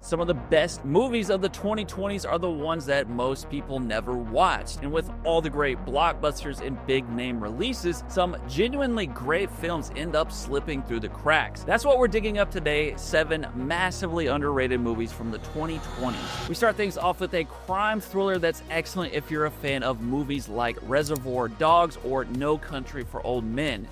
Some of the best movies of the 2020s are the ones that most people never watched. And with all the great blockbusters and big name releases, some genuinely great films end up slipping through the cracks. That's what we're digging up today, 7 massively underrated movies from the 2020s. We start things off with a crime thriller that's excellent if you're a fan of movies like Reservoir Dogs or No Country for Old Men.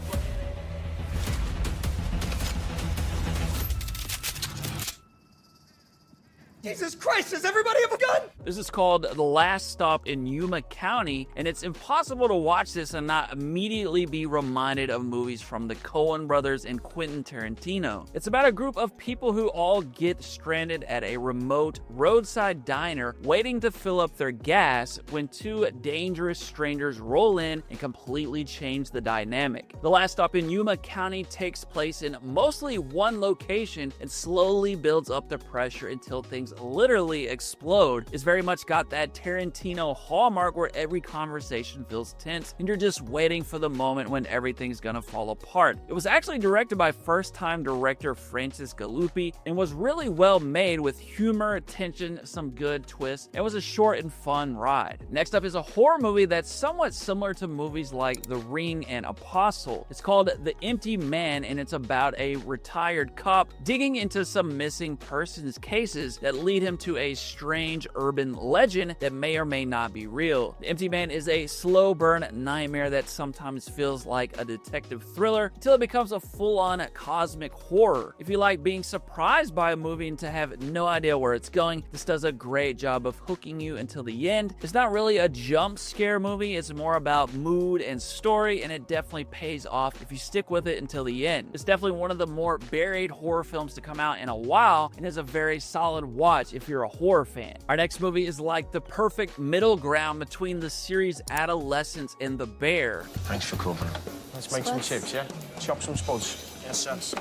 Jesus Christ, does everybody have a gun? This is called The Last Stop in Yuma County, and it's impossible to watch this and not immediately be reminded of movies from the Coen brothers and Quentin Tarantino. It's about a group of people who all get stranded at a remote roadside diner waiting to fill up their gas when 2 dangerous strangers roll in and completely change the dynamic. The Last Stop in Yuma County takes place in mostly one location and slowly builds up the pressure until things literally explode. It's very much got that Tarantino hallmark where every conversation feels tense and you're just waiting for the moment when everything's gonna fall apart. It was actually directed by first-time director Francis Galuppi and was really well made with humor, tension, some good twists. It was a short and fun ride. Next up is a horror movie that's somewhat similar to movies like The Ring and Apostle. It's called The Empty Man, and it's about a retired cop digging into some missing persons cases that lead him to a strange urban legend that may or may not be real. The Empty Man is a slow burn nightmare that sometimes feels like a detective thriller until it becomes a full-on cosmic horror. If you like being surprised by a movie and to have no idea where it's going, this does a great job of hooking you until the end. It's not really a jump scare movie, it's more about mood and story, and it definitely pays off if you stick with it until the end. It's definitely one of the more buried horror films to come out in a while and is a very solid watch if you're a horror fan. Our next movie is like the perfect middle ground between the series Adolescence and The Bear. Thanks for covering. Let's make some chips, yeah? Chop some spuds. Yes, sir.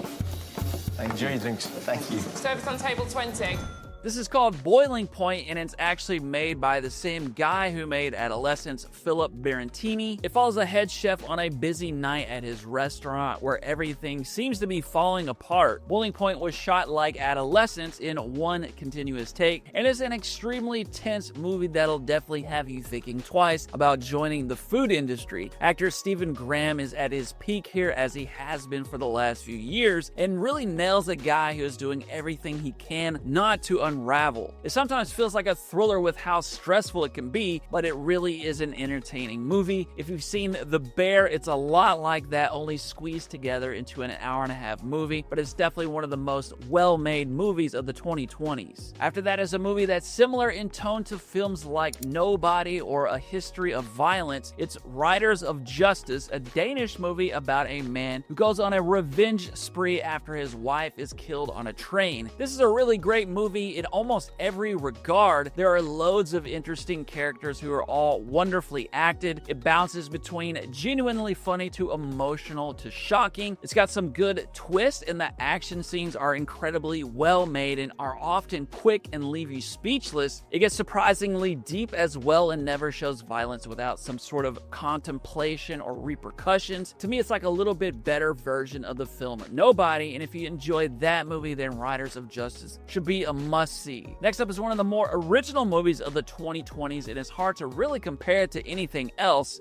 Enjoy your drinks. Thank you. Service on table 20. This is called Boiling Point, and it's actually made by the same guy who made Adolescence, Philip Barantini. It follows a head chef on a busy night at his restaurant where everything seems to be falling apart. Boiling Point was shot like Adolescence in one continuous take, and it's an extremely tense movie that'll definitely have you thinking twice about joining the food industry. Actor Stephen Graham is at his peak here, as he has been for the last few years, and really nails a guy who is doing everything he can not to unravel. It sometimes feels like a thriller with how stressful it can be, but it really is an entertaining movie. If you've seen The Bear, it's a lot like that, only squeezed together into an hour-and-a-half movie, but it's definitely one of the most well-made movies of the 2020s. After that is a movie that's similar in tone to films like Nobody or A History of Violence. It's Riders of Justice, a Danish movie about a man who goes on a revenge spree after his wife is killed on a train. This is a really great movie in almost every regard. There are loads of interesting characters who are all wonderfully acted. It bounces between genuinely funny to emotional to shocking. It's got some good twists, and the action scenes are incredibly well made and are often quick and leave you speechless. It gets surprisingly deep as well and never shows violence without some sort of contemplation or repercussions. To me, it's like a little bit better version of the film Nobody, and if you enjoyed that movie, then Riders of Justice should be a must see. Next up is one of the more original movies of the 2020s, and it's hard to really compare it to anything else.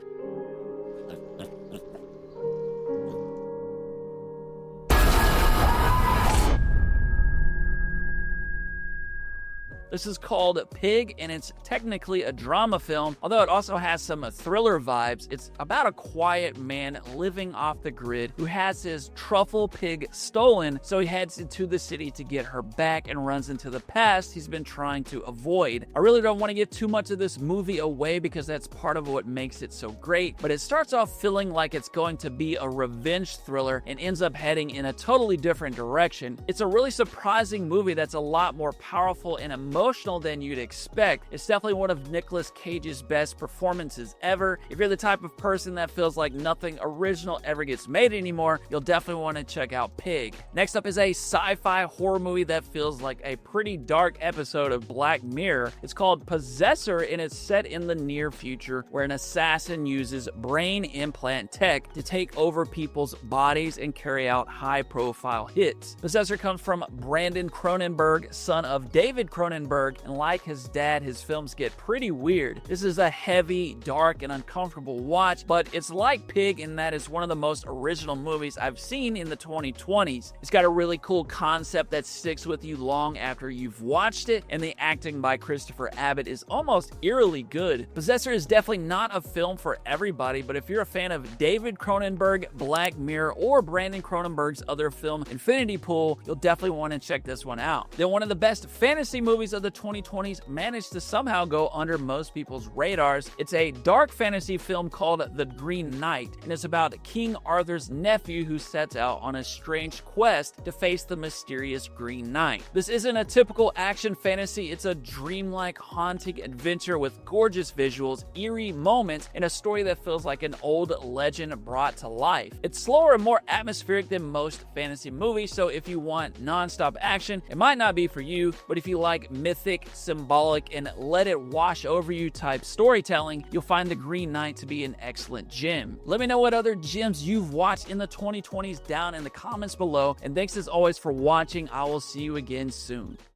This is called Pig, and it's technically a drama film, although it also has some thriller vibes. It's about a quiet man living off the grid who has his truffle pig stolen, so he heads into the city to get her back and runs into the past he's been trying to avoid. I really don't want to give too much of this movie away because that's part of what makes it so great, but it starts off feeling like it's going to be a revenge thriller and ends up heading in a totally different direction. It's a really surprising movie that's a lot more powerful and emotional emotional than you'd expect. It's definitely one of Nicolas Cage's best performances ever. If you're the type of person that feels like nothing original ever gets made anymore, you'll definitely want to check out Pig. Next up is a sci-fi horror movie that feels like a pretty dark episode of Black Mirror. It's called Possessor, and it's set in the near future where an assassin uses brain implant tech to take over people's bodies and carry out high-profile hits. Possessor comes from Brandon Cronenberg, son of David Cronenberg, and like his dad, his films get pretty weird. This is a heavy, dark, and uncomfortable watch, but it's like Pig in that it's one of the most original movies I've seen in the 2020s. It's got a really cool concept that sticks with you long after you've watched it, and the acting by Christopher Abbott is almost eerily good. Possessor is definitely not a film for everybody, but if you're a fan of David Cronenberg, Black Mirror, or Brandon Cronenberg's other film, Infinity Pool, you'll definitely want to check this one out. Then one of the best fantasy movies of the 2020s managed to somehow go under most people's radars. It's a dark fantasy film called The Green Knight, and it's about King Arthur's nephew who sets out on a strange quest to face the mysterious Green Knight. This isn't a typical action fantasy, it's a dreamlike, haunting adventure with gorgeous visuals, eerie moments, and a story that feels like an old legend brought to life. It's slower and more atmospheric than most fantasy movies, so if you want non-stop action, it might not be for you, but if you like mythic, symbolic, and let it wash over you type storytelling, you'll find The Green Knight to be an excellent gem. Let me know what other gems you've watched in the 2020s down in the comments below, and thanks as always for watching. I will see you again soon.